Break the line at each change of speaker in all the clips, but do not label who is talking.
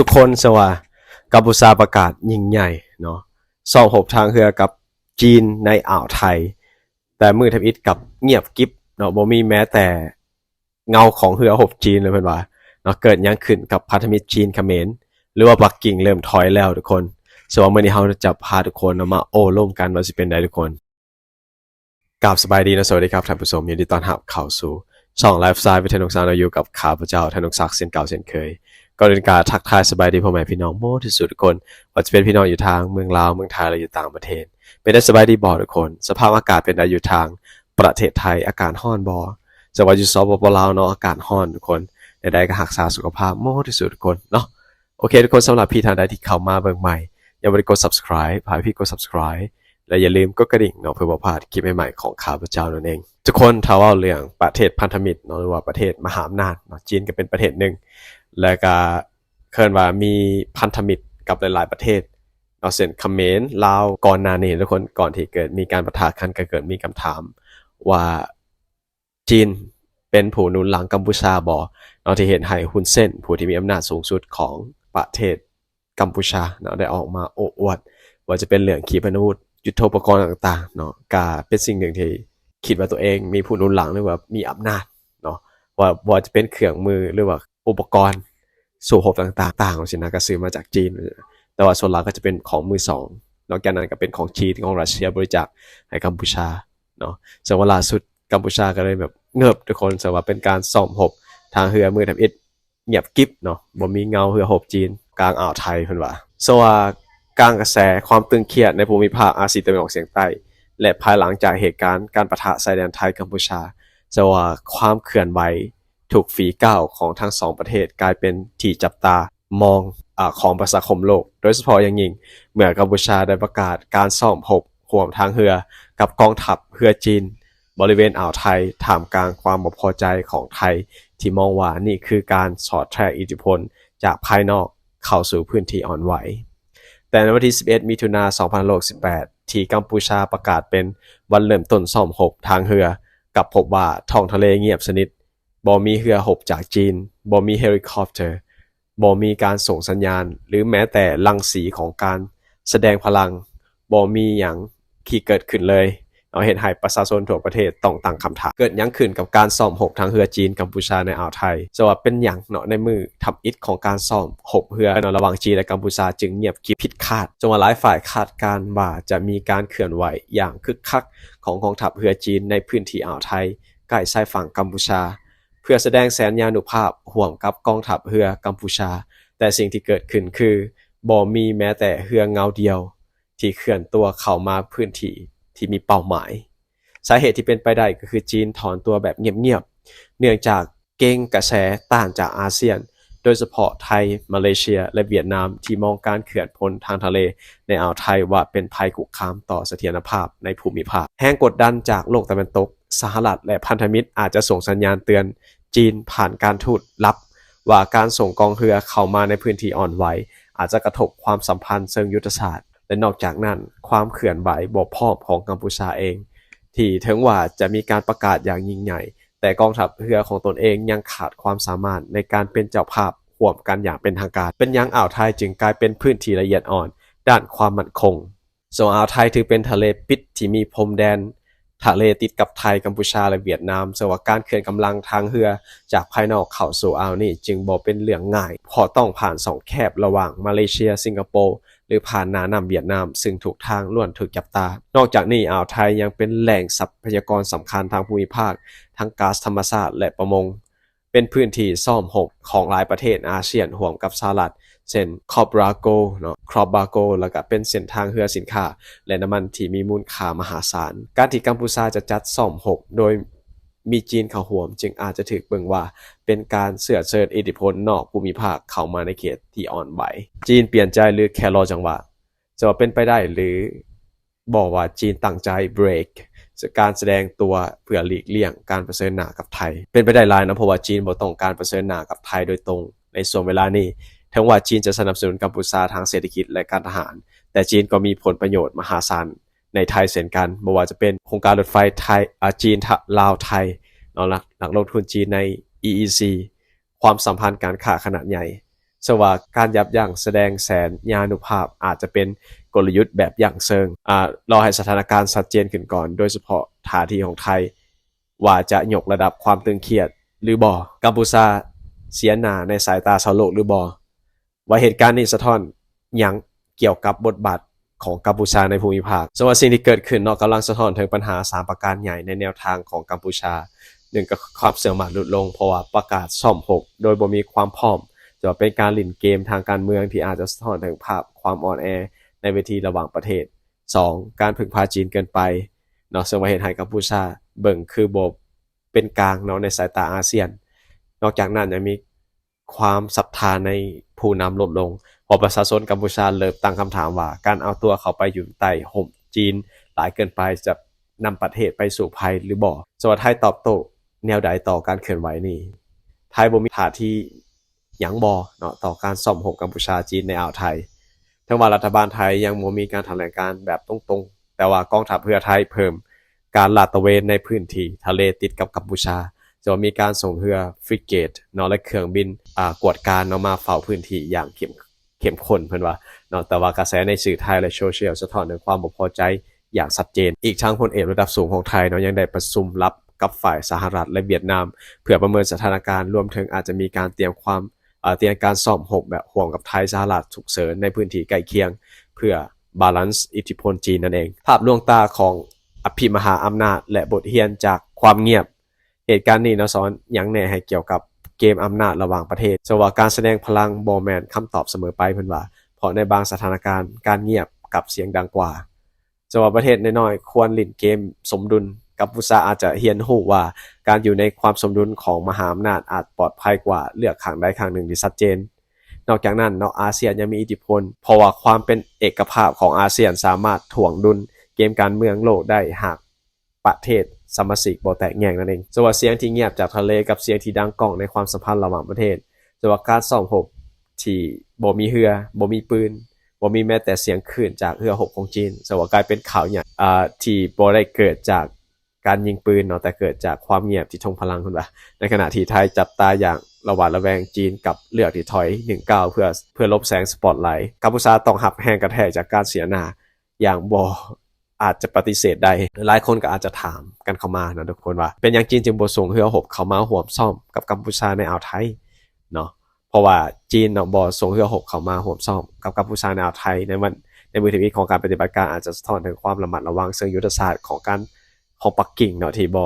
ทุกคนสว่ากัมพูชาประกาศยิ่งใหญ่เนาะส่องหบทางเรือกับจีนในอ่าวไทยแต่มือทำอิฐกับเงียบกิ๊บเนาะบ่มีแม้แต่เงาของเรือหบจีนเลยเพิ่นว่าเนาะเกิดยังขึ้นกับพันธมิตรจีนเขมรหรือว่าปักกิ่งเริ่มถอยแล้วทุกคนส่วนมื้อนี้เฮาจะพาทุกคนมาโอ้ร่วมกันว่าสิเป็นไดทุกคนกราบสบายดีนะสวัสดีครับท่านผู้ชมยินดีต้อนรับเข้าสู่ช่องไลฟ์สไตล์วิทยานุสารอยู่กับข้าพเจ้าธนกศักดิ์เช่นเก่าเช่นเคยก็เป็นการทักทายสบายดีพ่อแม่พี่น้องโมที่สุดทุกคนว่าจะเป็นพี่น้องอยู่ทางเมืองลาวเมืองไทยหรืออยู่ต่างประเทศเป็นได้สบายดีบ่ทุกคนสภาพอากาศเป็นได้อยู่ทางประเทศไทยอากาศร้อนบ่จังหวัดอยู่สปปลาวเนาะอากาศร้อนทุกคนใดๆก็รักษาสุขภาพโมที่สุดทุกคนเนาะโอเคทุกคนสำหรับพี่ท่านใดที่เข้ามาเบิ่งใหม่อย่าลืมกด subscribe พาพี่กด subscribe และอย่าลืมกดกระดิ่งเนาะเพื่อบ่พลาดคลิปใหม่ๆของข้าพเจ้านั่นเองทุกคนถ้าว่าเรื่องประเทศพันธมิตรเนาะหรือว่าประเทศมหาอำนาจเนาะจีนก็เป็นประเทศหนึ่งแล้วก็เคินว่ามีพันธมิตรกับหลายๆประเทศเนาะเช่นเขมรลาวก่อนหน้านี้ทุกคนก่อนที่เกิดมีการปะทะกันก็เกิดมีคำถามว่าจีนเป็นผู้หนุนหลังกัมพูชาบ่เนาะที่เห็นให้ฮุนเซนผู้ที่มีอำนาจสูงสุดของประเทศกัมพูชาเนาะได้ออกมาโอ้อวดว่าจะเป็นเรื่องขีปนาวุธยุทโธปกรณ์ต่างๆเนาะก็เป็นสิ่งหนึ่งที่คิดว่าตัวเองมีผู้หนุนหลังหรือว่ามีอำนาจเนาะว่าจะเป็นเครื่องมือหรือว่าอุปกรณ์สู่รบต่างๆของสินะก็ซื้อมาจากจีนแต่ว่าส่วนหลักก็จะเป็นของมือสองนอกจากนั้นก็เป็นของจีนของรัสเซียบริจาคให้กัมพูชาเนาะซึ่งว่าล่าสุดกัมพูชาก็เลยแบบเงิบทุกคนซึ่งว่าเป็นการซ่อมรบทางเรือมือทำอิฐเงียบกิ๊บเนาะบ่มีเงาเรือรบจีนกลางอ่าวไทยเพิ่นว่าซึ่งว่ากลางกระแสความตึงเครียดในภูมิภาคอาเซียนตะวันออกเฉียงใต้และภายหลังจากเหตุการณ์การปะทะชายแดนไทยกัมพูชาซึ่งว่าความเคลื่อนไหวถูกฝีก้าวของทั้งสองประเทศกลายเป็นที่จับตามองของประชาคมโลกโดยเฉพาะอย่างยิ่งเมื่อกัมพูชาได้ประกาศการซ่อมรบร่วมทางเรือกับกองทัพเรือจีนบริเวณอ่าวไทยท่ามกลางความบ่พอใจของไทยที่มองว่านี่คือการสอดแทรกอิทธิพลจากภายนอกเข้าสู่พื้นที่อ่อนไหวแต่ในวันที่11มิถุนายน2018ที่กัมพูชาประกาศเป็นวันเริ่มต้นซ่อมรบทางเรือกับพบว่าท้องทะเลเงียบสนิทบ่มีเรือรบจากจีนบ่มีเฮลิคอปเตอร์บ่มีการส่งสัญญาณหรือแม้แต่รังสีของการแสดงพลังบ่มีหยังที่เกิดขึ้นเลยเอาเห็นให้ประชาชนทั่วประเทศต้องตั้งคำถามเกิดหยังขึ้นกับการซ่อมรบทางเรือจีนกัมพูชาในอ่าวไทยจะว่าเป็นหยังเนาะในมือทำอิฐของการซ่อมรบเรือระหว่างจีนและกัมพูชาจึงเงียบกิบผิดคาดจนว่าหลายฝ่ายคาดการณ์ว่าจะมีการเคลื่อนไหวอย่างคึกคักของกองทัพเรือจีนในพื้นที่อ่าวไทยใกล้ชายฝั่งกัมพูชาเพื่อแสดงแสนยานุภาพร่วมกับกองทัพเรือกัมพูชาแต่สิ่งที่เกิดขึ้นคือบ่มีแม้แต่เรือเงาเดียวที่เคลื่อนตัวเข้ามาพื้นที่ที่มีเป้าหมายสาเหตุที่เป็นไปได้ก็คือจีนถอนตัวแบบเงียบๆเนื่องจากเก่งกระแสต้านจากอาเซียนโดยเฉพาะไทยมาเลเซียและเวียดนามที่มองการเขื่อนพ้นทางทะเลในอ่าวไทยว่าเป็นภัยคุกคามต่อเสถียรภาพในภูมิภาคแรงกดดันจากโลกตะวันตกสหรัฐและพันธมิตรอาจจะส่งสัญญาณเตือนจีนผ่านการทูตลับว่าการส่งกองเรือเข้ามาในพื้นที่อ่อนไหวอาจจะกระทบความสัมพันธ์เชิงยุทธศาสตร์และนอกจากนั้นความเคลื่อนไหวบ่พร้อมของกัมพูชาเองที่ถึงว่าจะมีการประกาศอย่างยิ่งใหญ่แต่กองทัพเรือของตนเองยังขาดความสามารถในการเป็นเจ้าภาพร่วมกันอย่างเป็นทางการเป็นยังอ่าวไทยจึงกลายเป็นพื้นที่ละเอียดอ่อนด้านความมั่นคงส่วนอ่าวไทยถือเป็นทะเลปิดที่มีพรมแดนทะเลติดกับไทยกัมพูชาและเวียดนามซึ่งว่าการเคลื่อนกำลังทางเรือจากภายนอกเข้าสู่อ่าวนี้จึงบ่เป็นเรื่องง่ายเพราะต้องผ่านสองแคบระหว่างมาเลเซียสิงคโปร์หรือผ่านน่านน้ำเวียดนามซึ่งทุกทางล้วนถูกจับตานอกจากนี้อ่าวไทยยังเป็นแหล่งทรัพยากรสำคัญทางภูมิภาคทั้งก๊าซธรรมชาติและประมงเป็นพื้นที่ซ่อมรบของหลายประเทศอาเซียนร่วมกับสหรัฐเช่นคอปราโกเนาะครอบบาโกแล้วก็เป็นเส้นทางเรือสินค้าและน้ำมันที่มีมูลค่ามหาศาลการที่กัมพูชาจะจัดซ่อมรบโดยมีจีนเข้าร่วมจึงอาจจะถูกเบิ่งว่าเป็นการเสื่อเชิญอิทธิพลนอกภูมิภาคเข้ามาในเขตที่อ่อนไหวจีนเปลี่ยนใจหรือแค่รอจังหวะจะว่าเป็นไปได้หรือบอกว่าจีนตั้งใจเบรกการแสดงตัวเพื่อหลีกเลี่ยงการเผชิญหน้ากับไทยเป็นไปได้หลายนะเพราะว่าจีนบ่ต้องการเผชิญหน้ากับไทยโดยตรงในช่วงเวลานี้ทั้งว่าจีนจะสนับสนุนกัมพูชาทางเศรษฐกิจและการทหารแต่จีนก็มีผลประโยชน์มหาศาลในไทยเช่นกันบ่ว่าจะเป็นโครงการรถไฟไทยจีนลาวไทยเนาะนักลงทุนจีนใน EEC ความสัมพันธ์การค้าขนาดใหญ่ สว่าการยับยั้งแสดงแสนยานุภาพอาจจะเป็นกลยุทธ์แบบอย่างเชิงรอให้สถานการณ์ชัดเจนขึ้นก่อนโดยเฉพาะท่าทีของไทยว่าจะยกระดับความตึงเครียดหรือบ่กัมพูชาเสียหน้าในสายตาชาวโลกหรือบ่ว่าเหตุการณ์นี้สะท้อนหยังเกี่ยวกับบทบาทของกัมพูชาในภูมิภาคส่วนสิ่งที่เกิดขึ้นเนาะกำลังสะท้อนถึงปัญหา3ประการใหญ่ในแนวทางของกัมพูชาหนึ่งก็ความเสื่อมหมั่นลดลงเพราะว่าประกาศซ่อมหกโดยบ่มีความพร้อมจะเป็นการเล่นเกมทางการเมืองที่อาจจะสะท้อนถึงภาพความอ่อนแอในเวทีระหว่างประเทศ2การพึ่งพาจีนเกินไปเนาะซึ่งว่าเห็นให้กัมพูชาเบิ่งคือบ่เป็นกลางเนาะในสายตาอาเซียนนอกจากนั้นยังมีความศรัทธาในผู้นำลดลงพอประชาชนกัมพูชาเริ่มตั้งคำถามว่าการเอาตัวเขาไปอยู่ใต้ห่มจีนหลายเกินไปจะนำประเทศไปสู่ภัยหรือบ่ส่วนไทยตอบโต้แนวใดต่อการเคลื่อนไหวนี้ไทยบ่มีท่าทีหยังบ่เนาะต่อการซ่อมหกกัมพูชาจีนในอ่าวไทยทั้งว่ารัฐบาลไทยยังบ่มีการแถลงการแบบตรงๆแต่ว่ากองทัพเรือไทยเพิ่มการลาดตระเวนในพื้นที่ทะเลติดกับกัมพูชาจะมีการส่งเรือฟริเกตเนาะและเครื่องบินกวดการเนาะมาเฝ้าพื้นที่อย่างเข้มข้นเพิ่นว่าเนาะแต่ว่ากระแสในสื่อไทยและโซเชียลสะท้อนถึงความบ่พอใจอย่างชัดเจนอีกทั้งพลเอกระดับสูงของไทยเนาะยังได้ประชุมลับกับฝ่ายสหรัฐและเวียดนามเพื่อประเมินสถานการณ์รวมถึงอาจจะมีการเตรียมการซ่อมหกแบบห่วงกับไทยสหรัฐฉุกเฉินในพื้นที่ใกล้เคียงเพื่อบาลานซ์อิทธิพลจีนนั่นเองภาพลวงตาของอภิมหาอำนาจและบทเรียนจากความเงียบเหตุการณ์นี้เนาะสอนหยังแน่ให้เกี่ยวกับเกมอำนาจระหว่างประเทศสว่าการแสดงพลังบ่แม่นคำตอบเสมอไปเพิ่นว่าเพราะในบางสถานการณ์การเงียบกับเสียงดังกว่าสว่าประเทศน้อยๆควรเล่นเกมสมดุลกัมพูชาอาจจะเรียนรู้ว่าการอยู่ในความสมดุลของมหาอำนาจอาจปลอดภัยกว่าเลือกข้างใดข้างหนึ่งที่ชัดเจนนอกจากนั้นเนาะอาเซียนยังมีอิทธิพลเพราะว่าความเป็นเอกภาพของอาเซียนสามารถถ่วงดุลเกมการเมืองโลกได้หากประเทศสมาชิกบ่แตกแยกนั่นเองส่วนเสียงที่เงียบจากทะเลกับเสียงที่ดังก้องในความสัมพันธ์ระหว่างประเทศส่วนการซ่อมรบที่บ่มีเรือบ่มีปืนบ่มีแม้แต่เสียงคลื่นจากเรือรบของจีนส่วนกลายเป็นข่าวใหญ่ที่บ่ได้เกิดจากการยิงปืนเนาะแต่เกิดจากความเงียบที่ทงพลังพุ่นว่าในขณะที่ไทยจับตาอย่างระหวาดระแวงจีนกับเลือกที่ถอย1-9เพื่อลบแสงสปอตไลท์กัมพูชาต้องรับแรงกระแทกจากการเสียหน้าอย่างบ่อาจจะปฏิเสธได้หลายคนก็อาจจะถามกันเข้ามานะทุกคนว่าเป็นอย่างจีนจึงบ่ส่งเรือรบเข้ามาร่วมซ่อมกับกัมพูชาในอ่าวไทยเนาะเพราะว่าจีนเนาะบ่ส่งเรือรบเข้ามาร่วมซ่อมกับกัมพูชาในอ่าวไทยในมือถือของการปฏิบัติการอาจจะสะท้อนถึงความระมัดระวังเชิงยุทธศาสตร์ของปักกิ่งเนาะที่บ่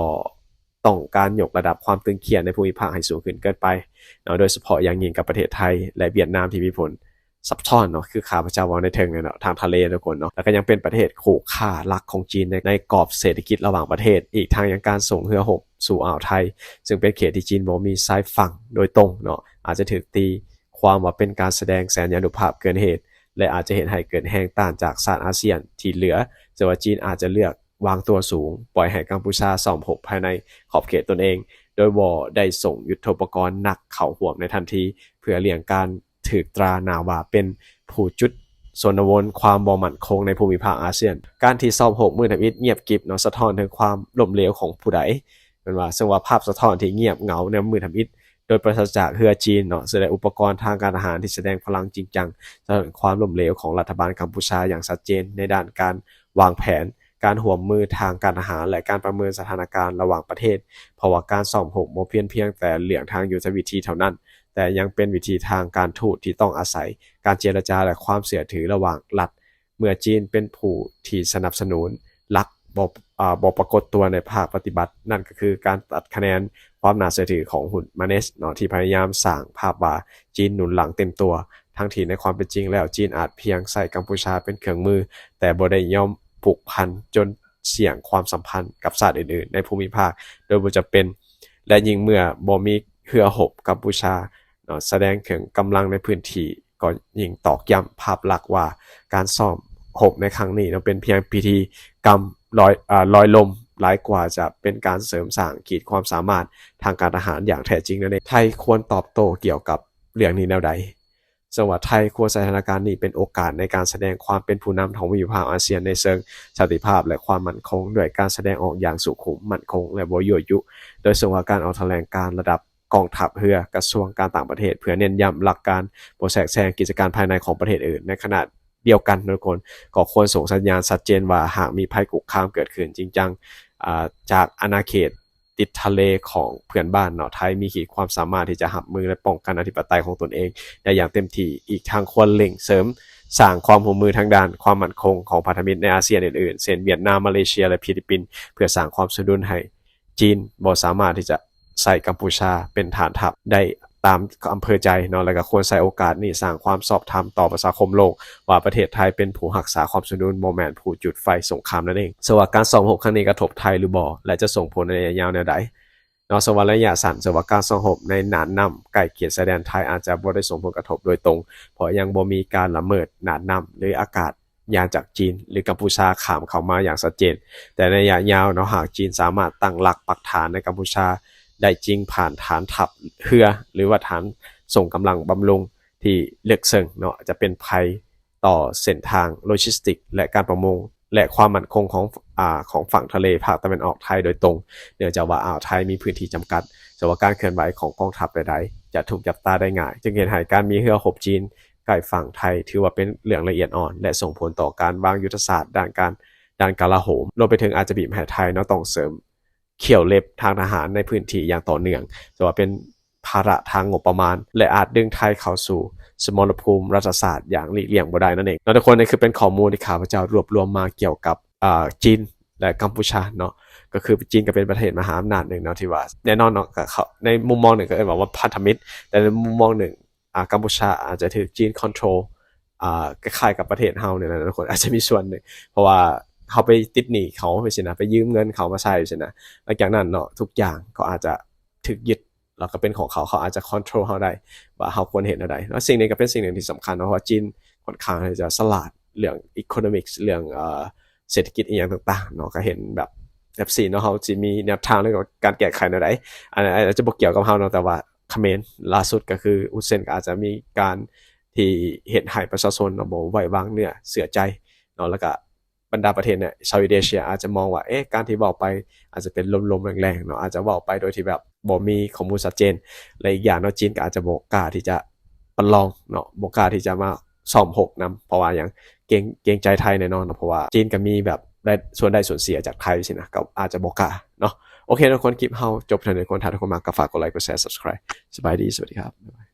ต้องการยกระดับความตึงเครียดในภูมิภาคให้สูงขึ้นเกินไปเนาะโดยเฉพาะอย่างยิ่งกับประเทศไทยและเวียดนามที่มีผลซับซ้อนเนาะคือข้าพเจ้าว่าในเทิงเนาะทางทะเลทุกคนเนาะแล้วก็ยังเป็นประเทศคู่ค้าหลักของจีนในกรอบเศรษฐกิจระหว่างประเทศอีกทางยังการส่งเรือรบสู่อ่าวไทยซึ่งเป็นเขตที่จีนบ่มีชายฝั่งโดยตรงเนาะอาจจะถูกตีความว่าเป็นการแสดงแสนยานุภาพเกินเหตุและอาจจะเห็นให้เกิดแรงต้านจากชาติอาเซียนที่เหลือแต่ว่าจีนอาจจะเลือกวางตัวสูงปล่อยให้กัมพูชาซ่อมรบภายในขอบเขตตนเองโดยบ่ได้ส่งยุทโธปกรณ์หนักเข้าห่วงในทันทีเพื่อเลี่ยงการถูกตราหน้าว่าเป็นผู้จุดสนวนความบ่มั่นคงในภูมิภาคอาเซียนการที่ซ่อมรบมื้อทวิตเงียบกริบเนาะสะท้อนถึงความล้มเหลวของผู้ใดเป็นว่าซึ่งว่าภาพสะท้อนที่เงียบเหงาในมือทวิตโดยปราศจากเรือจีนเนาะแสดงอุปกรณ์ทางการทหารที่แสดงพลังจริงจังสะท้อนความล้มเหลวของรัฐบาลกัมพูชาอย่างชัดเจนในด้านการวางแผนการร่วมมือทางการทหารและการประเมินสถานการณ์ระหว่างประเทศเพราะว่าการซ่อมรบบ่เพียงแต่เรื่องทางยุทธวิธีเท่านั้นแต่ยังเป็นวิธีทางการทูตที่ต้องอาศัยการเจรจาและความเชื่อถือระหว่างรัฐเมื่อจีนเป็นผู้ที่สนับสนุนหลักบ่ปรากฏตัวในภาคปฏิบัตินั่นก็คือการตัดคะแนนความน่าเชื่อถือของหุ่นมาเนสเนาะที่พยายามสร้างภาพว่าจีนหนุนหลังเต็มตัวทั้งที่ในความเป็นจริงแล้วจีนอาจเพียงใส่กัมพูชาเป็นเครื่องมือแต่บ่ได้ยอมผูกพันจนเสี่ยงความสัมพันธ์กับชาติอื่นๆในภูมิภาคโดยบ่จำเป็นและยิ่งเมื่อบ่มีเรือรบกัมพูชาแสดงถึงกำลังในพื้นที่ก็ยิ่งตอกย้ำภาพลักษณ์ว่าการซ่อมรบในครั้งนี้เป็นเพียงพิธีกรรมลอยลมหลายกว่าจะเป็นการเสริมสร้างขีดความสามารถทางการทหารอย่างแท้จริงนั่นเองไทยควรตอบโต้เกี่ยวกับเรื่องนี้แนวใดจังหวัดไทยควรใช้สถานการณ์นี้เป็นโอกาสในการแสดงความเป็นผู้นำของภูมิภาคอาเซียนในเชิงสันติภาพและความมั่นคงด้วยการแสดงออกอย่างสุขุมมั่นคงและบ่ยั่วยุโดยส่งว่าการออกแถลงการระดับ กองทัพเรือกระทรวงการต่างประเทศเพื่อเน้นย้ำหลักการบ่แทรกแซงกิจการภายในของประเทศอื่นในขณะเดียวกันทุกคนก็ควรส่งสัญญาณชัดเจนว่าหากมีภัยคุกคามเกิดขึ้นจริงจังจากอาณาเขตติดทะเลของเพื่อนบ้านเนาะไทยมีขีดความสามารถที่จะรับมือและป้องกันอธิปไตยของตนเองได้อย่างเต็มที่อีกทางควรเร่งเสริมสร้างความร่วมมือทางด้านความมั่นคงของพันธมิตรในอาเซียนอื่นๆเช่นเวียดนามมาเลเซียและฟิลิปปินส์เพื่อสร้างความสมดุลให้จีนบ่สามารถที่จะใส่กัมพูชาเป็นฐานทัพได้ตามอำเภอใจเนาะแล้วก็ควรใช้โอกาสนี้สร้างความสอบธรรมต่อประชาคมโลกว่าประเทศไทยเป็นผู้รักษาความสมดุลบ่แม่นผู้จุดไฟสงครามนั่นเองสว่าการ2-6ครั้งนี้กระทบไทยหรือบ่และจะส่งผลในระยะยาวแนวใดเนาะสว่าระยะสั้นสว่าการ2-6ในน่านน้ำใกล้เขตชายแดนไทยอาจจะบ่ได้ส่งผลกระทบโดยตรงเพราะยังบ่มีการละเมิดน่านน้ำหรืออากาศยานจากจีนหรือกัมพูชาข้ามเข้ามาอย่างชัดเจนแต่ในระยะยาวเนาะหากจีนสามารถตั้งหลักปักฐานในกัมพูชาได้จริงผ่านฐานทัพเรือหรือว่าฐานส่งกำลังบำรุงที่เลือกเซิงเนาะจะเป็นภัยต่อเส้นทางโลจิสติกและการประมงและความมั่นคงของฝั่งทะเลภาคตะวันออกไทยโดยตรงเนื่องจากว่าอ่าวไทยมีพื้นที่จำกัดสำหรับการเคลื่อนไหวของกองทัพใดๆจะถูกจับตาได้ง่ายจึงเห็นให้การมีเรือรบจีนใกล้ฝั่งไทยถือว่าเป็นเรื่องละเอียดอ่อนและส่งผลต่อการวางยุทธศาสตร์ด้านกลาโหมรวมไปถึงอาจจะบีบให้ไทยเนาะต้องเสริมเขี่ยวเล็บทางทหารในพื้นที่อย่างต่อเนื่องแต่ว่าเป็นภาระทางงบประมาณและอาจดึงไทยเข้าสู่สมรภูมิรัฐศาสตร์อย่างหลีกเลี่ยงบ่ได้นั่นเองทุกคนนี่คือเป็นข้อมูลที่ข้าพเจ้ารวบรวมมาเกี่ยวกับจีนและกัมพูชาเนาะก็คือจีนก็เป็นประเทศมหาอำนาจหนึ่งเนาะที่ว่าแน่นอนเนาะเขาในมุมมองหนึ่งก็บอกว่าพันธมิตรแต่ในมุมมองหนึ่งกัมพูชาอาจจะถูกจีนคอนโทรลคล้ายๆกับประเทศเฮาเนี่ยนะทุกคนอาจจะมีส่วนหนึ่งเพราะว่าเขาไปติดหนี้เขาไปสินะไปยืมเงินเขามาใช้สินะหลังจากนั้นเนาะทุกอย่างเขาอาจจะถูกยึดแล้วก็เป็นของเขาอาจจะคอนโทรลเขาได้ว่าเขาควรเห็นอะไรแล้วสิ่งนี้ก็เป็นสิ่งหนึ่งที่สำคัญเพราะว่าจีนค่อนข้างที่จะฉลาดเรื่อง economics เรื่องเศรษฐกิจอีกอย่างต่างๆเนาะก็เห็นแบบF4 เนาะเขาจะมีแนวทางเรื่องการแก้ไขในใดอันนั้นอาจจะบ่เกี่ยวกับเฮาเนาะแต่ว่าเขมรล่าสุดก็คืออุซเซนก็อาจจะมีการที่เห็นให้ประชาชนบ่ไว้วางเนื้อเสือใจเนาะแล้วก็บรรดาประเทศเนี่ยเซาท์อีสต์เอเชียอาจจะมองว่าการที่เว้าไปอาจจะเป็นลมๆแรงๆเนาะอาจจะเว้าไปโดยที่แบบบ่มีข้อมูลชัดเจนและอีกอย่างเนาะจีนก็อาจจะบ่กล้าที่จะประลองเนาะบ่กล้าที่จะมาซ่อมหกนำเพราะว่าอย่างเกรงใจไทยแน่นอนเพราะว่าจีนก็มีแบบได้ส่วนได้ส่วนเสียจากไทยสินะก็อาจจะบ่กล้าเนาะโอเคทุกคนคลิปเฮาจบเท่านี้คนถ้าทุกคนมาก็ฝากกดไลค์กดแชร์ Subscribe สบายดีสวัสดีครับ